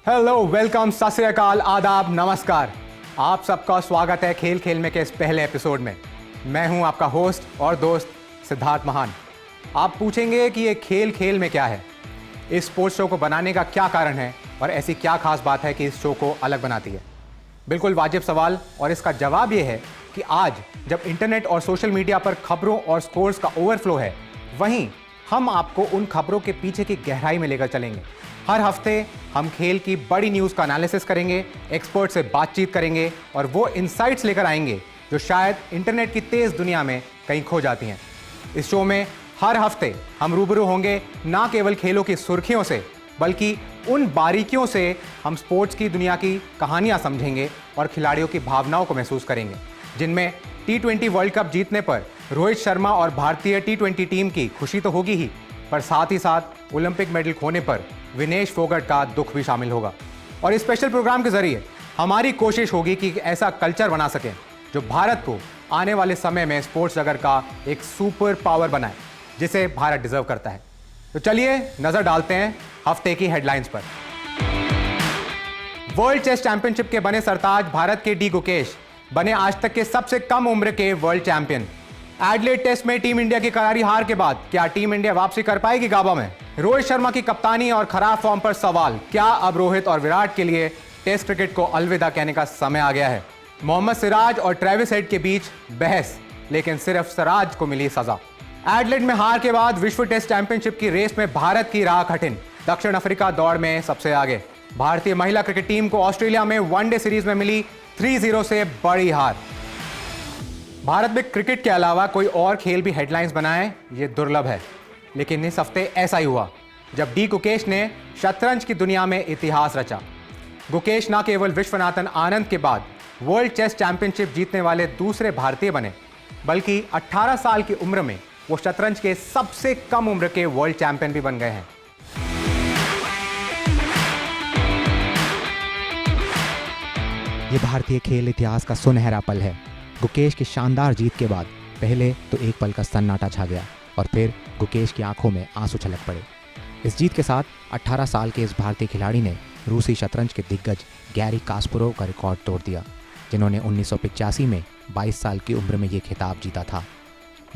Hello, welcome, सत श्री अकाल, आदाब, नमस्कार। आप सबका स्वागत है खेल खेल में के इस पहले एपिसोड में। मैं हूं आपका होस्ट और दोस्त सिद्धार्थ महान। आप पूछेंगे कि ये खेल खेल में क्या है, इस स्पोर्ट्स शो को बनाने का क्या कारण है और ऐसी क्या खास बात है कि इस शो को अलग बनाती है। बिल्कुल वाजिब सवाल, और इसका जवाब ये है कि आज जब इंटरनेट और सोशल मीडिया पर खबरों और स्कोर्स का ओवरफ्लो है, वहीं हम आपको उन खबरों के पीछे की गहराई में लेकर चलेंगे। हर हफ्ते हम खेल की बड़ी न्यूज़ का एनालिसिस करेंगे, एक्सपर्ट से बातचीत करेंगे और वो इनसाइट्स लेकर आएंगे जो शायद इंटरनेट की तेज़ दुनिया में कहीं खो जाती हैं। इस शो में हर हफ्ते हम रूबरू होंगे ना केवल खेलों की सुर्खियों से, बल्कि उन बारीकियों से हम स्पोर्ट्स की दुनिया की कहानियां समझेंगे और खिलाड़ियों की भावनाओं को महसूस करेंगे, जिनमें T20 वर्ल्ड कप जीतने पर रोहित शर्मा और भारतीय T20 टीम की खुशी तो होगी ही, पर साथ ही साथ ओलंपिक मेडल खोने पर विनेश फोगट का दुख भी शामिल होगा। और इस स्पेशल प्रोग्राम के जरिए हमारी कोशिश होगी कि ऐसा कल्चर बना सकें जो भारत को आने वाले समय में स्पोर्ट्स जगत का एक सुपर पावर बनाए, जिसे भारत डिजर्व करता है। तो चलिए नजर डालते हैं हफ्ते की हेडलाइंस पर। वर्ल्ड चेस चैंपियनशिप के बने सरताज भारत के डी गुकेश बने आज तक के सबसे कम उम्र के वर्ल्ड चैंपियन। एडिलेड टेस्ट में टीम इंडिया की करारी हार के बाद क्या टीम इंडिया वापसी कर पाएगी गाबा में? रोहित शर्मा की कप्तानी और खराब फॉर्म पर सवाल, क्या अब रोहित और विराट के लिए टेस्ट क्रिकेट को अलविदा कहने का समय आ गया है? मोहम्मद सिराज और ट्रेविस हेड के बीच बहस, लेकिन सिर्फ सिराज को मिली सजा। एडिलेड में हार के बाद विश्व टेस्ट चैंपियनशिप की रेस में भारत की राह कठिन, दक्षिण अफ्रीका दौड़ में सबसे आगे। भारतीय महिला क्रिकेट टीम को ऑस्ट्रेलिया में वनडे सीरीज में मिली 3-0 से बड़ी हार। भारत में क्रिकेट के अलावा कोई और खेल भी हेडलाइंस बनाए, ये दुर्लभ है, लेकिन इस हफ्ते ऐसा ही हुआ जब डी गुकेश ने शतरंज की दुनिया में इतिहास रचा। गुकेश न केवल विश्वनाथन आनंद के बाद वर्ल्ड चेस चैंपियनशिप जीतने वाले दूसरे भारतीय बने, बल्कि 18 साल की उम्र में वो शतरंज के सबसे कम उम्र के वर्ल्ड चैंपियन भी बन गए हैं। ये भारतीय खेल इतिहास का सुनहरा पल है। गुकेश की शानदार जीत के बाद पहले तो एक पल का सन्नाटा छा गया और फिर गुकेश की आंखों में आंसू छलक पड़े। इस जीत के साथ 18 साल के इस भारतीय खिलाड़ी ने रूसी शतरंज के दिग्गज गैरी कास्परोव का रिकॉर्ड तोड़ दिया, जिन्होंने 1985 में 22 साल की उम्र में ये खिताब जीता था।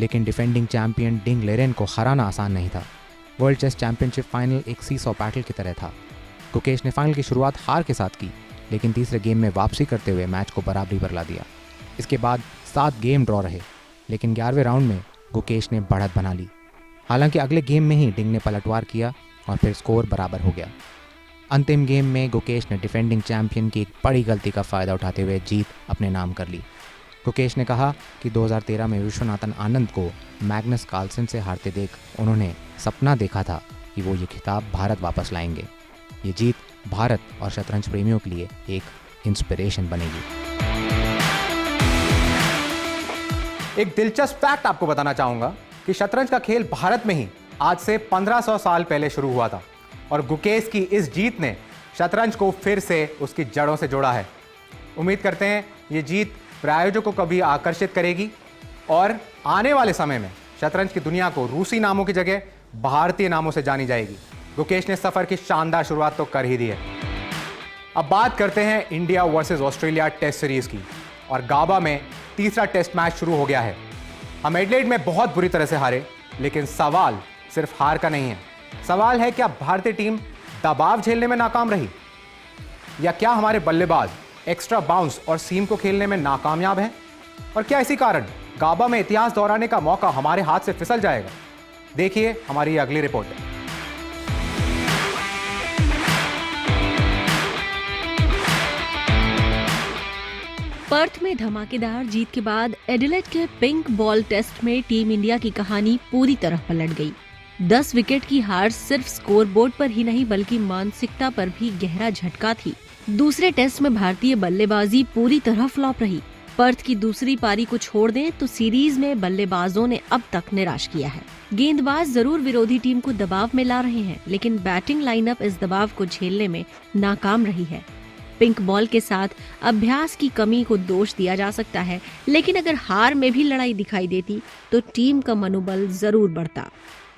लेकिन डिफेंडिंग चैंपियन डिंग लेरेन को हराना आसान नहीं था। वर्ल्ड चेस चैंपियनशिप फाइनल एक सीसॉ बैटल की तरह था। गुकेश ने फाइनल की शुरुआत हार के साथ की, लेकिन तीसरे गेम में वापसी करते हुए मैच को बराबरी पर ला दिया। इसके बाद 7 गेम ड्रॉ रहे, लेकिन 11वें राउंड में गुकेश ने बढ़त बना ली। हालांकि अगले गेम में ही डिंग ने पलटवार किया और फिर स्कोर बराबर हो गया। अंतिम गेम में गुकेश ने डिफेंडिंग चैंपियन की एक बड़ी गलती का फ़ायदा उठाते हुए जीत अपने नाम कर ली। गुकेश ने कहा कि 2013 में विश्वनाथन आनंद को मैग्नस कार्लसन से हारते देख उन्होंने सपना देखा था कि वो ये खिताब भारत वापस लाएंगे। ये जीत भारत और शतरंज प्रेमियों के लिए एक इंस्पिरेशन बनेगी। एक दिलचस्प फैक्ट आपको बताना चाहूंगा कि शतरंज का खेल भारत में ही आज से 1500 साल पहले शुरू हुआ था, और गुकेश की इस जीत ने शतरंज को फिर से उसकी जड़ों से जोड़ा है। उम्मीद करते हैं ये जीत प्रायोजकों को भी आकर्षित करेगी और आने वाले समय में शतरंज की दुनिया को रूसी नामों की जगह भारतीय नामों से जानी जाएगी। गुकेश ने सफर की शानदार शुरुआत तो कर ही दी है। अब बात करते हैं India versus Australia test series की, और गाबा में तीसरा टेस्ट मैच शुरू हो गया है। हम एडिलेड में बहुत बुरी तरह से हारे, लेकिन सवाल सिर्फ हार का नहीं है। सवाल है, क्या भारतीय टीम दबाव झेलने में नाकाम रही, या क्या हमारे बल्लेबाज एक्स्ट्रा बाउंस और सीम को खेलने में नाकामयाब हैं? और क्या इसी कारण गाबा में इतिहास दोहराने का मौका हमारे हाथ से फिसल जाएगा? देखिए हमारी अगली रिपोर्ट। पर्थ में धमाकेदार जीत के बाद एडिलेड के पिंक बॉल टेस्ट में टीम इंडिया की कहानी पूरी तरह पलट गई। 10 विकेट की हार सिर्फ स्कोरबोर्ड पर ही नहीं बल्कि मानसिकता पर भी गहरा झटका थी। दूसरे टेस्ट में भारतीय बल्लेबाजी पूरी तरह फ्लॉप रही। पर्थ की दूसरी पारी को छोड़ दें तो सीरीज में बल्लेबाजों ने अब तक निराश किया है। गेंदबाज जरूर विरोधी टीम को दबाव में ला रहे हैं, लेकिन बैटिंग लाइनअप इस दबाव को झेलने में नाकाम रही है। पिंक बॉल के साथ अभ्यास की कमी को दोष दिया जा सकता है, लेकिन अगर हार में भी लड़ाई दिखाई देती तो टीम का मनोबल जरूर बढ़ता।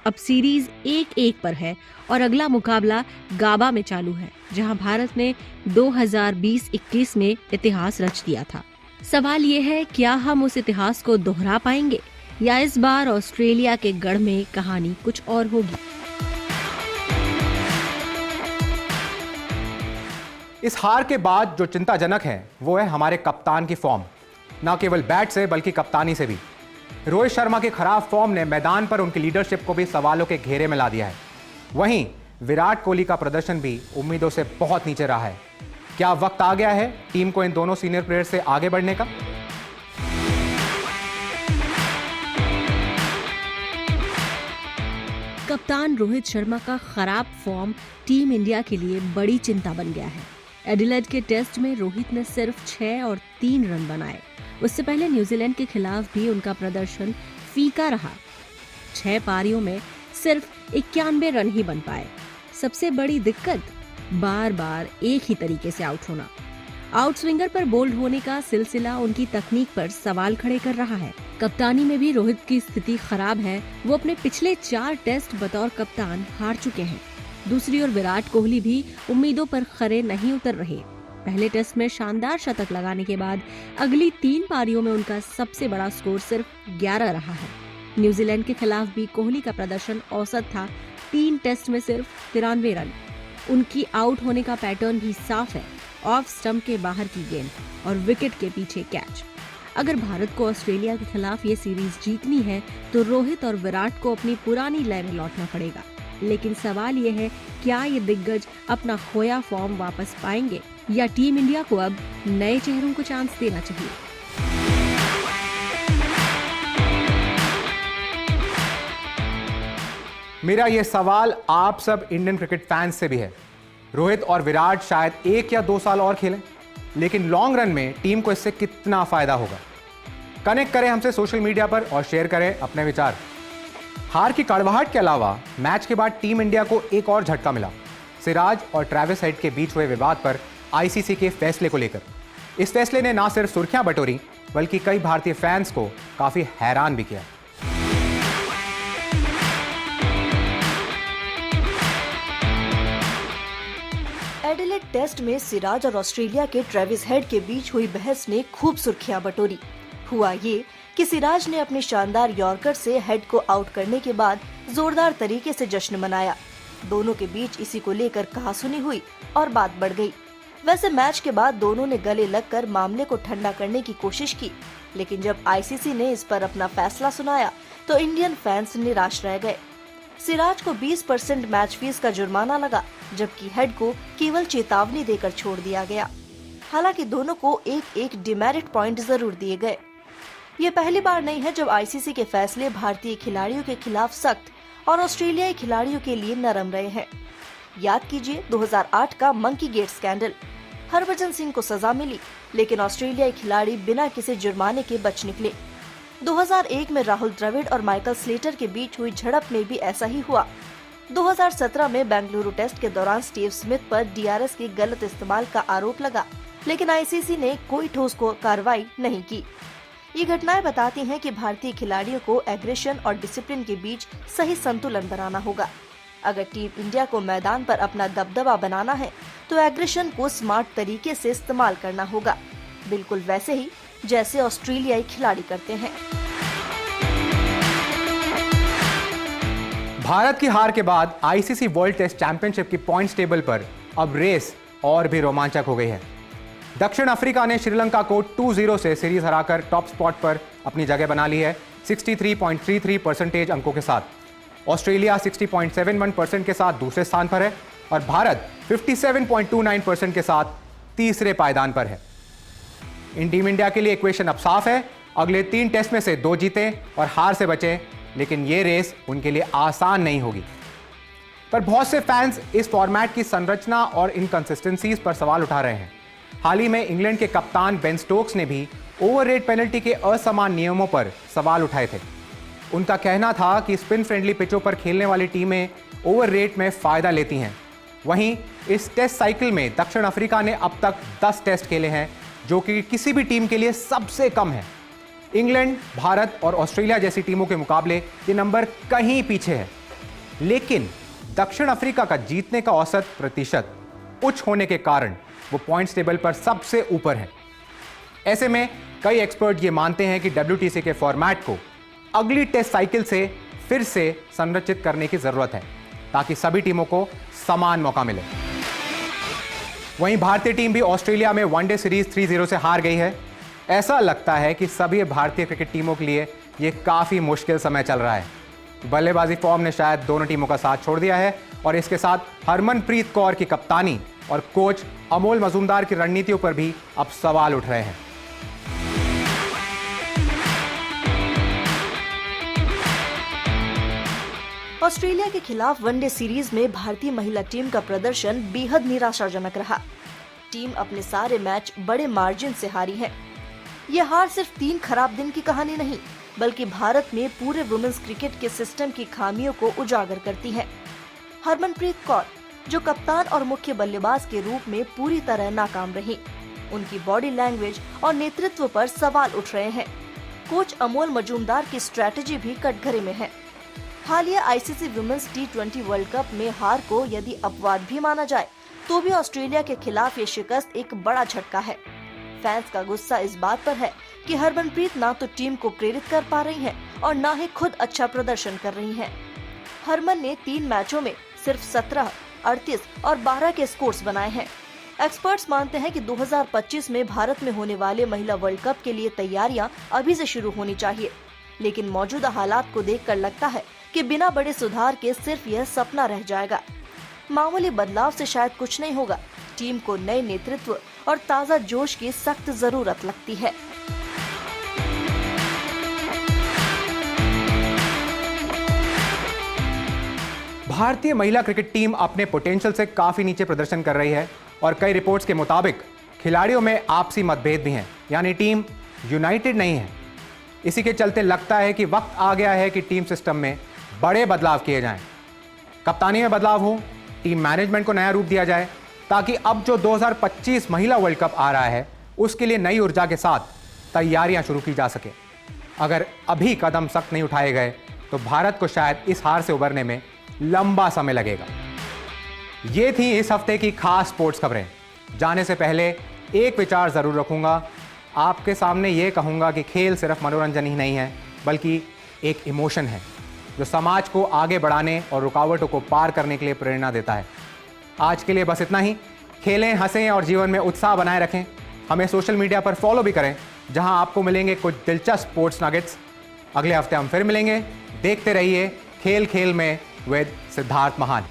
अब सीरीज 1-1 पर है और अगला मुकाबला गाबा में चालू है, जहां भारत ने 2020-21 में इतिहास रच दिया था। सवाल ये है, क्या हम उस इतिहास को दोहरा पाएंगे या इस बार ऑस्ट्रेलिया के गढ़ में कहानी कुछ और होगी? इस हार के बाद जो चिंताजनक है वो है हमारे कप्तान की फॉर्म, न केवल बैट से बल्कि कप्तानी से भी। रोहित शर्मा के खराब फॉर्म ने मैदान पर उनकी लीडरशिप को भी सवालों के घेरे में ला दिया है। वहीं विराट कोहली का प्रदर्शन भी उम्मीदों से बहुत नीचे रहा है। क्या वक्त आ गया है टीम को इन दोनों सीनियर प्लेयर से आगे बढ़ने का? कप्तान रोहित शर्मा का खराब फॉर्म टीम इंडिया के लिए बड़ी चिंता बन गया है। एडिलेड के टेस्ट में रोहित ने सिर्फ 6 और 3 रन बनाए। उससे पहले न्यूजीलैंड के खिलाफ भी उनका प्रदर्शन फीका रहा। 6 पारियों में सिर्फ 91 रन ही बन पाए। सबसे बड़ी दिक्कत, बार बार एक ही तरीके से आउट होना। आउट स्विंगर पर बोल्ड होने का सिलसिला उनकी तकनीक पर सवाल खड़े कर रहा है। कप्तानी में भी रोहित की स्थिति खराब है। वो अपने पिछले 4 टेस्ट बतौर कप्तान हार चुके हैं। दूसरी ओर विराट कोहली भी उम्मीदों पर खरे नहीं उतर रहे। पहले टेस्ट में शानदार शतक लगाने के बाद अगली 3 पारियों में उनका सबसे बड़ा स्कोर सिर्फ 11 रहा है। न्यूजीलैंड के खिलाफ भी कोहली का प्रदर्शन औसत था, 3 टेस्ट में सिर्फ 93 रन। उनकी आउट होने का पैटर्न भी साफ है, ऑफ स्टंप के बाहर की गेंद और विकेट के पीछे कैच। अगर भारत को ऑस्ट्रेलिया के खिलाफ ये सीरीज जीतनी है तो रोहित और विराट को अपनी पुरानी लय में लौटना पड़ेगा। लेकिन सवाल ये है, क्या ये दिग्गज अपना खोया फॉर्म वापस पाएंगे या टीम इंडिया को अब नए चेहरों को चांस देना चाहिए? मेरा यह सवाल आप सब इंडियन क्रिकेट फैंस से भी है। रोहित और विराट शायद 1 या 2 साल और खेलें, लेकिन लॉन्ग रन में टीम को इससे कितना फायदा होगा? कनेक्ट करें हमसे सोशल मीडिया पर और शेयर करें अपने विचार। हार की कड़वाहट के अलावा मैच के बाद टीम इंडिया को एक और झटका मिला, सिराज और ट्रेविस हेड के बीच हुए विवाद पर आईसीसी के फैसले को लेकर। इस फैसले ने ना सिर्फ सुर्खियां बटोरी बल्कि कई भारतीय फैंस को काफी हैरान भी किया। एडिलेड टेस्ट में सिराज और ऑस्ट्रेलिया के ट्रेविस हेड के बीच हुई बहस ने खूब सुर्खियां बटोरी। हुआ ये कि सिराज ने अपने शानदार यॉर्कर से हेड को आउट करने के बाद जोरदार तरीके से जश्न मनाया। दोनों के बीच इसी को लेकर कहासुनी हुई और बात बढ़ गई। वैसे मैच के बाद दोनों ने गले लगकर मामले को ठंडा करने की कोशिश की, लेकिन जब आईसीसी ने इस पर अपना फैसला सुनाया तो इंडियन फैंस निराश रह गए। सिराज को 20% मैच फीस का जुर्माना लगा, जबकि हेड को केवल चेतावनी देकर छोड़ दिया गया। हालांकि दोनों को एक डिमेरिट पॉइंट जरूर दिए गए। ये पहली बार नहीं है जब आईसीसी के फैसले भारतीय खिलाड़ियों के खिलाफ सख्त और ऑस्ट्रेलियाई खिलाड़ियों के लिए नरम रहे हैं। याद कीजिए 2008 का monkey gate scandal. Harbhajan Singh को सजा मिली, लेकिन ऑस्ट्रेलियाई खिलाड़ी बिना किसी जुर्माने के बच निकले। 2001 में राहुल द्रविड़ और माइकल स्लेटर के बीच हुई झड़प में भी ऐसा ही हुआ। 2017 में बेंगलुरु टेस्ट के दौरान स्टीव स्मिथ पर डीआरएस के गलत इस्तेमाल का आरोप लगा, लेकिन आईसीसी ने कोई ठोस कार्रवाई नहीं की। ये घटनाएं बताती हैं कि भारतीय खिलाड़ियों को एग्रेशन और डिसिप्लिन के बीच सही संतुलन बनाना होगा। अगर टीम इंडिया को मैदान पर अपना दबदबा बनाना है तो एग्रेशन को स्मार्ट तरीके से इस्तेमाल करना होगा, बिल्कुल वैसे ही जैसे ऑस्ट्रेलियाई खिलाड़ी करते हैं। भारत की हार के बाद आईसीसी वर्ल्ड टेस्ट चैंपियनशिप की पॉइंट्स टेबल पर अब रेस और भी रोमांचक हो गई है। दक्षिण अफ्रीका ने श्रीलंका को 2-0 से सीरीज हराकर टॉप स्पॉट पर अपनी जगह बना ली है 63.33% अंकों के साथ। ऑस्ट्रेलिया 60.71% के साथ दूसरे स्थान पर है और भारत 57.29% के साथ तीसरे पायदान पर है। इन टीम इंडिया के लिए इक्वेशन अब साफ है, अगले 3 टेस्ट में से 2 जीतें और हार से बचें, लेकिन ये रेस उनके लिए आसान नहीं होगी। पर बहुत से फैंस इस फॉर्मेट की संरचना और इनकंसिस्टेंसीज पर सवाल उठा रहे हैं। हाल ही में इंग्लैंड के कप्तान बेन स्टोक्स ने भी ओवररेट पेनल्टी के असमान नियमों पर सवाल उठाए थे। उनका कहना था कि स्पिन फ्रेंडली पिचों पर खेलने वाली टीमें ओवररेट में फायदा लेती हैं। वहीं इस टेस्ट साइकिल में दक्षिण अफ्रीका ने अब तक 10 टेस्ट खेले हैं, जो कि किसी भी टीम के लिए सबसे कम है। इंग्लैंड, भारत और ऑस्ट्रेलिया जैसी टीमों के मुकाबले ये नंबर कहीं पीछे है। लेकिन दक्षिण अफ्रीका का जीतने का औसत प्रतिशत उच्च होने के कारण वो पॉइंट्स टेबल पर सबसे ऊपर है। ऐसे में कई एक्सपर्ट ये मानते हैं कि WTC के फॉर्मेट को अगली टेस्ट साइकिल से फिर से संरचित करने की जरूरत है ताकि सभी टीमों को समान मौका मिले। वहीं भारतीय टीम भी ऑस्ट्रेलिया में वनडे सीरीज 3-0 से हार गई है। ऐसा लगता है कि सभी भारतीय क्रिकेट टीमों के लिए यह काफी मुश्किल समय चल रहा है। बल्लेबाजी फॉर्म ने शायद दोनों टीमों का साथ छोड़ दिया है और इसके साथ हरमनप्रीत कौर की कप्तानी और कोच अमोल मजूमदार की रणनीतियों पर भी अब सवाल उठ रहे हैं। ऑस्ट्रेलिया के खिलाफ वनडे सीरीज में भारतीय महिला टीम का प्रदर्शन बेहद निराशाजनक रहा। टीम अपने सारे मैच बड़े मार्जिन से हारी है। यह हार सिर्फ 3 खराब दिन की कहानी नहीं, बल्कि भारत में पूरे वुमेन्स क्रिकेट के सिस्टम की खामियों को उजागर करती है। हरमनप्रीत कौर, जो कप्तान और मुख्य बल्लेबाज के रूप में पूरी तरह नाकाम रही, उनकी बॉडी लैंग्वेज और नेतृत्व पर सवाल उठ रहे हैं। कोच अमोल मजूमदार की स्ट्रैटेजी भी कटघरे में है। हालिया ICC women's T20 world cup में हार को यदि अपवाद भी माना जाए तो भी ऑस्ट्रेलिया के खिलाफ ये शिकस्त एक बड़ा झटका है। फैंस का गुस्सा इस बात पर है कि हरमनप्रीत ना तो टीम को प्रेरित कर पा रही हैं और ना ही खुद अच्छा प्रदर्शन कर रही हैं। हरमन ने 3 मैचों में सिर्फ 17, 38 और 12 के स्कोर्स बनाए हैं। एक्सपर्ट्स मानते हैं कि 2025 में भारत में होने वाले महिला वर्ल्ड कप के लिए तैयारियां अभी से शुरू होनी चाहिए, लेकिन मौजूदा हालात को देखकर लगता है कि बिना बड़े सुधार के सिर्फ यह सपना रह जाएगा। मामूली बदलाव से शायद कुछ नहीं होगा। टीम को नए नेतृत्व और ताज़ा जोश की सख्त जरूरत लगती है। भारतीय महिला क्रिकेट टीम अपने पोटेंशियल से काफी नीचे प्रदर्शन कर रही है और कई रिपोर्ट्स के मुताबिक खिलाड़ियों में आपसी मतभेद भी हैं, यानी टीम यूनाइटेड नहीं है। इसी के चलते लगता है कि वक्त आ गया है कि टीम सिस्टम में बड़े बदलाव किए जाएं। कप्तानी में बदलाव हो, टीम मैनेजमेंट को नया रूप दिया जाए ताकि अब जो 2025 महिला वर्ल्ड कप आ रहा है उसके लिए नई ऊर्जा के साथ तैयारियां शुरू की जा सके। अगर अभी कदम सख्त नहीं उठाए गए तो भारत को शायद इस हार से उबरने में लंबा समय लगेगा। ये थी इस हफ्ते की खास स्पोर्ट्स खबरें। जाने से पहले एक विचार जरूर रखूंगा, आपके सामने ये कहूंगा कि खेल सिर्फ मनोरंजन ही नहीं है बल्कि एक इमोशन है जो समाज को आगे बढ़ाने और रुकावटों को पार करने के लिए प्रेरणा देता है। आज के लिए बस इतना ही। खेलें, हंसें और जीवन में उत्साह बनाए रखें। हमें सोशल मीडिया पर फॉलो भी करें जहां आपको मिलेंगे कुछ दिलचस्प स्पोर्ट्स नगेट्स। अगले हफ्ते हम फिर मिलेंगे। देखते रहिए खेल खेल में विद सिद्धार्थ महान।